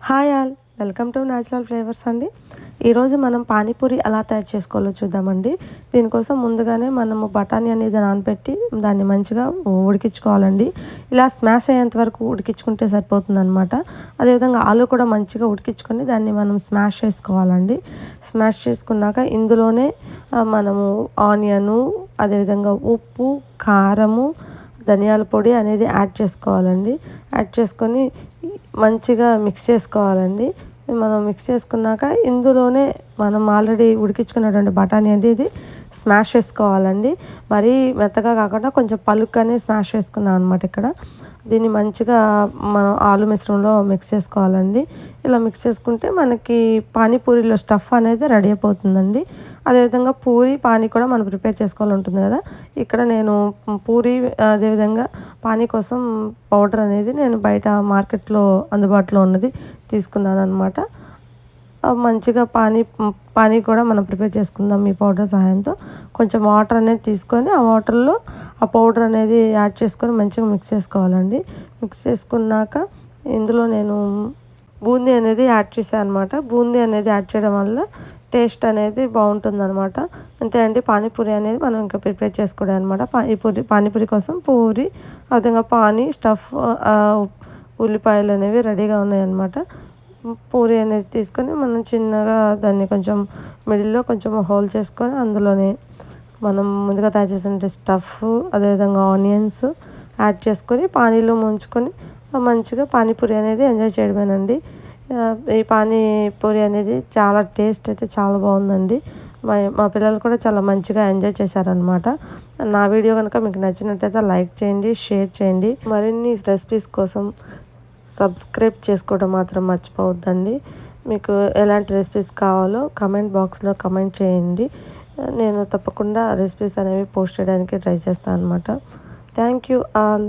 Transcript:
Hi all, welcome to natural flavours అండి. ఈరోజు మనం పానీపూరి ఎలా తయారు చేసుకోవాలో చూద్దామండి. దీనికోసం ముందుగానే మనము బఠానీ అనేది నానబెట్టి దాన్ని మంచిగా ఉడికించుకోవాలండి. ఇలా స్మాష్ అయ్యేంత వరకు ఉడికించుకుంటే సరిపోతుందనమాట. అదేవిధంగా ఆలు కూడా మంచిగా ఉడికించుకొని దాన్ని మనం స్మాష్ చేసుకోవాలండి. స్మాష్ చేసుకున్నాక ఇందులోనే మనము ఆనియను, అదేవిధంగా ఉప్పు, కారము, ధనియాల పొడి అనేది యాడ్ చేసుకోవాలండి. యాడ్ చేసుకొని మంచిగా మిక్స్ చేసుకోవాలండి. మనం మిక్స్ చేసుకున్నాక ఇందులోనే మనం ఆల్రెడీ ఉడికించుకున్నటువంటి బఠానీ అనేది స్మాష్ చేసుకోవాలండి. మరీ మెత్తగా కాకుండా కొంచెం పలుగ్గానే స్మాష్ చేసుకున్నాం అనమాట ఇక్కడ. దీన్ని మంచిగా మనం ఆలు మిశ్రమంలో మిక్స్ చేసుకోవాలండి. ఇలా మిక్స్ చేసుకుంటే మనకి పానీపూరిలో స్టఫ్ అనేది రెడీ అయిపోతుందండి. అదేవిధంగా పూరి, పానీ కూడా మనం ప్రిపేర్ చేసుకోవాలి ఉంటుంది కదా! ఇక్కడ నేను పూరి అదేవిధంగా పానీ కోసం పౌడర్ అనేది నేను బయట మార్కెట్‌లో అందుబాటులో ఉన్నది తీసుకున్నాననమాట. మంచిగా పానీ కూడా మనం ప్రిపేర్ చేసుకుందాం ఈ పౌడర్ సహాయంతో. కొంచెం వాటర్ అనేది తీసుకొని ఆ వాటర్‌లో ఆ పౌడర్ అనేది యాడ్ చేసుకొని మంచిగా మిక్స్ చేసుకోవాలండి. మిక్స్ చేసుకున్నాక ఇందులో నేను బూందీ అనేది యాడ్ చేశాను అనమాట. బూందీ అనేది యాడ్ చేయడం వల్ల టేస్ట్ అనేది బావుంటుందనమాట. అంతే అండి, పానీపూరి అనేది మనం ఇంకా ప్రిపేర్ చేసుకోవడమే అనమాట. పానీపూరి కోసం పూరి, అదేవిధంగా పానీ, స్టఫ్, ఉల్లిపాయలనేవి రెడీగా ఉన్నాయన్నమాట. పూరి అనేది తీసుకొని మనం చిన్నగా దాన్ని కొంచెం మిడిల్‌లో కొంచెం హోల్ చేసుకొని అందులోనే మనం ముందుగా తయారు చేసిన స్టఫ్, అదేవిధంగా ఆనియన్స్ యాడ్ చేసుకొని పానీలో ముంచుకొని మంచిగా పానీపూరి అనేది ఎంజాయ్ చేయడమేనండి. ఈ పానీపూరి అనేది చాలా టేస్ట్ అయితే చాలా బావుందండి. మా పిల్లలు కూడా చాలా మంచిగా ఎంజాయ్ చేశారనమాట. నా వీడియో గనుక మీకు నచ్చినట్టయితే లైక్ చేయండి, షేర్ చేయండి. మరిన్ని రెసిపీస్ కోసం సబ్స్క్రైబ్ చేసుకోవడం మాత్రం మర్చిపోవద్దండి. మీకు ఎలాంటి రెసిపీస్ కావాలో కమెంట్ బాక్స్‌లో కమెంట్ చేయండి. నేను తప్పకుండా రెసిపీస్ అనేవి పోస్ట్ చేయడానికి ట్రై చేస్తాను అనమాట. Thank you all.